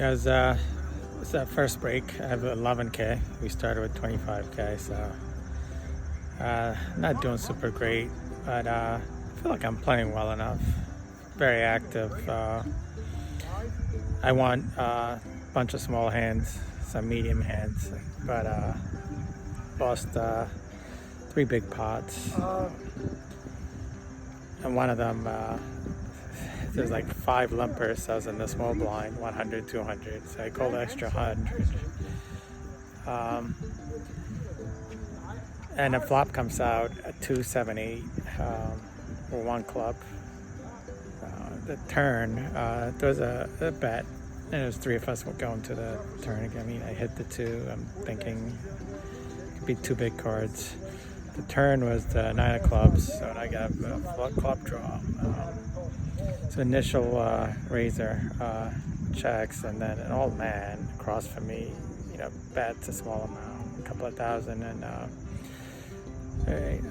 Yeah, it's that first break. I have 11K. We started with 25K, so not doing super great, but I feel like I'm playing well enough. Very active. I want a bunch of small hands, some medium hands, but lost three big pots, and one of them there's like five lumpers. So I was in the small blind, 100, 200. So I called extra 100. Um, and a flop comes out at 278 or one club. The turn, there was a bet, and it was three of us going to the turn. I mean, I hit the two. I'm thinking it could be two big cards. The turn was the nine of clubs, so I got a club draw. So initial razor checks, and then an old man across from me, bets a small amount, a couple of thousand, and I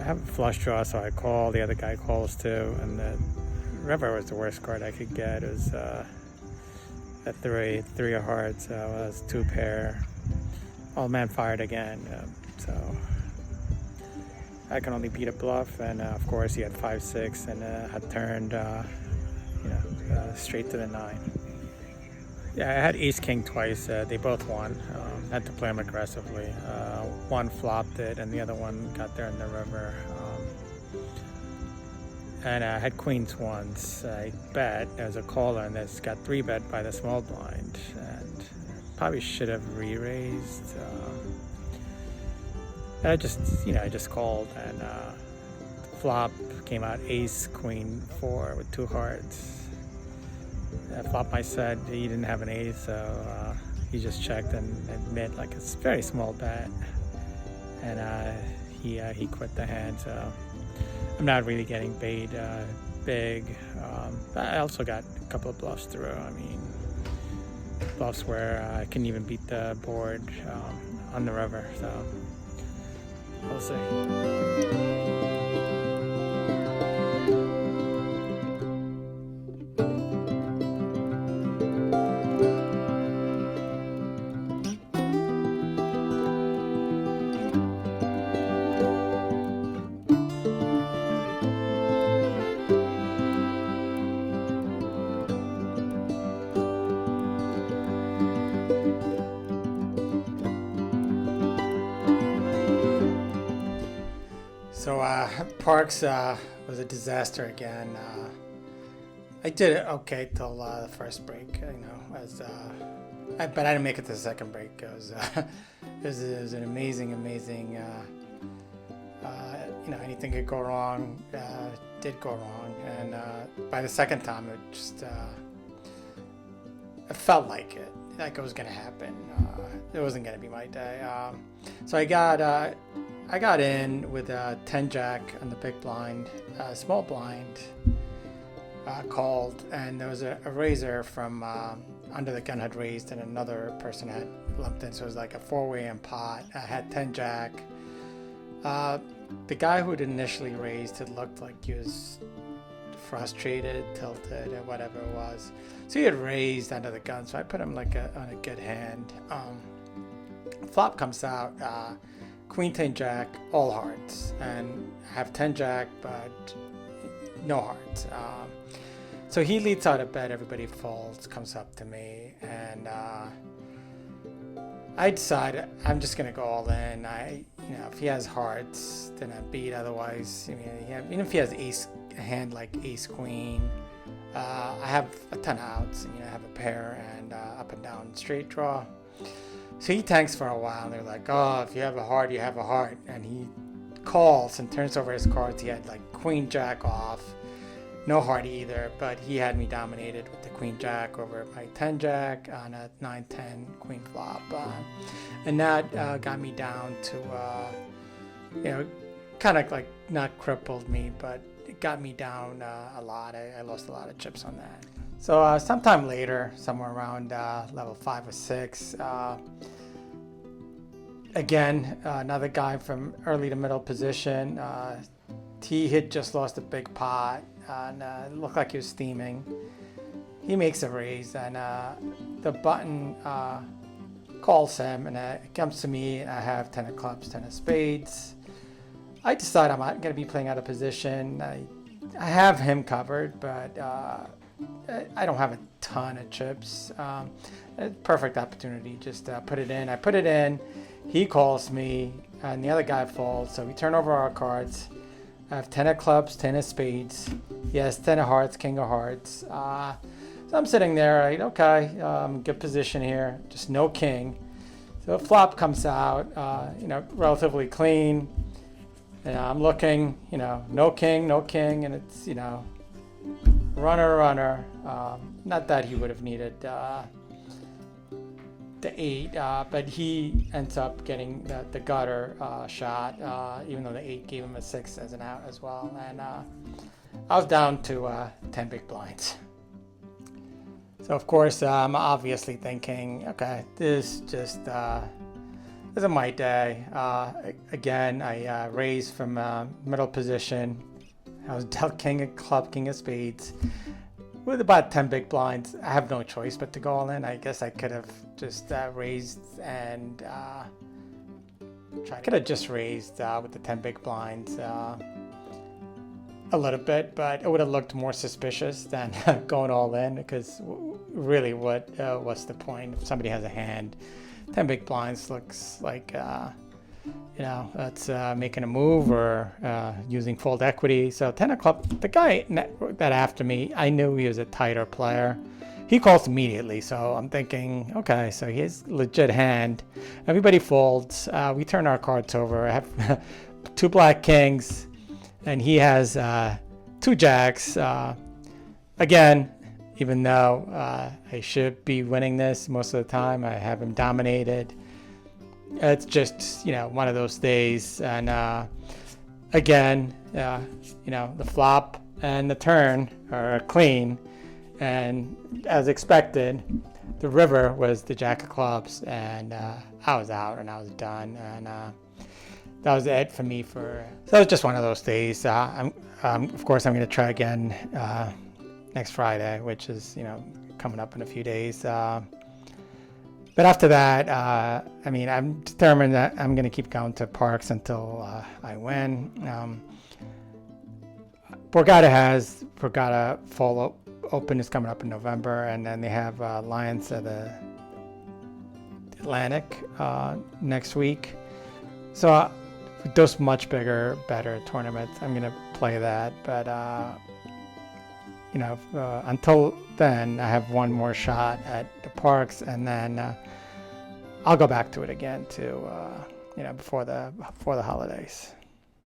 have a flush draw, so I call. The other guy calls too, and the river was the worst card I could get. It was a three of hearts, so it was two pair. Old man fired again, so I can only beat a bluff, and of course he had 5-6 and had turned straight to the nine. Yeah, I had ace king twice. They both won. Had to play them aggressively. One flopped it, and the other one got there in the river. And I had queens once. I bet as a caller, and this got three bet by the small blind, and probably should have re-raised. I just called, and flop came out ace queen four with two hearts. Flop, I said he didn't have an ace, so he just checked and admit like it's a very small bet, and he quit the hand. So I'm not really getting paid big. I also got a couple of bluffs through. I mean, bluffs where I couldn't even beat the board on the river. So we'll see. So Parx was a disaster again. I did it okay till the first break, but I didn't make it to the second break. It was an amazing. Anything could go wrong, did go wrong, and by the second time, it felt like it was gonna happen. It wasn't gonna be my day. So I got in with 10 jack on the big blind, small blind, called, and there was a raiser from under the gun had raised, and another person had lumped in, so it was like a four-way in pot. I had 10 jack. The guy who had initially raised, it looked like he was frustrated, tilted, or whatever it was. So he had raised under the gun, so I put him on a good hand. Flop comes out. Queen 10 jack, all hearts, and I have 10 jack, but no hearts. So he leads out a bet, everybody folds, comes up to me, and I decide I'm just gonna go all in. If he has hearts, then I beat. Otherwise, even if he has a hand like ace queen, I have a ton of outs. I have a pair and up and down straight draw. So he tanks for a while, and they're like, oh, if you have a heart, you have a heart. And he calls and turns over his cards. He had like queen jack off, no heart either, but he had me dominated with the queen jack over my 10 jack on a 9-10 queen flop. And that got me down to, kind of like not crippled me, but it got me down a lot. I lost a lot of chips on that. So sometime later, somewhere around level 5 or 6, again, another guy from early to middle position. He had just lost a big pot, and it looked like he was steaming. He makes a raise, and the button calls him, and it comes to me. I have 10 of clubs, 10 of spades. I decide I'm not going to be playing out of position. I have him covered, but I don't have a ton of chips. Perfect opportunity, just put it in. I put it in. He calls me, and the other guy folds. So we turn over our cards. I have 10 of clubs, 10 of spades. Yes, 10 of hearts, king of hearts. So I'm sitting there, right? Okay, good position here. Just no king. So the flop comes out, relatively clean. I'm looking, no king, and it's, runner. Not that he would have needed the 8, but he ends up getting the gutter shot, even though the 8 gave him a 6 as an out as well. And I was down to 10 big blinds. So of course, I'm obviously thinking, okay, this just isn't my day. Again, I raised from middle position. I was dealt king of club, king of spades. With about 10 big blinds, I have no choice but to go all in. I guess I could have just raised and could have just raised with the 10 big blinds a little bit, but it would have looked more suspicious than going all in, because really what's the point if somebody has a hand? 10 big blinds looks like that's making a move or using fold equity. So 10 of club, the guy that after me, I knew he was a tighter player. He calls immediately, so I'm thinking, okay, so he has legit hand. Everybody folds. We turn our cards over. I have 2 black kings, and he has 2 jacks. Again, even though I should be winning this most of the time, I have him dominated. It's just, one of those days. And again, the flop and the turn are clean. And as expected, the river was the jack of clubs. And I was out and I was done. And that was it for me. So it was just one of those days. Of course, I'm going to try again next Friday, which is, coming up in a few days. But after that, I'm determined that I'm going to keep going to Parx until I win. Borgata Fall Open is coming up in November, and then they have Lions of the Atlantic next week. So those much bigger, better tournaments, I'm going to play that. But until then, I have one more shot at the Parx, and then I'll go back to it again before the holidays.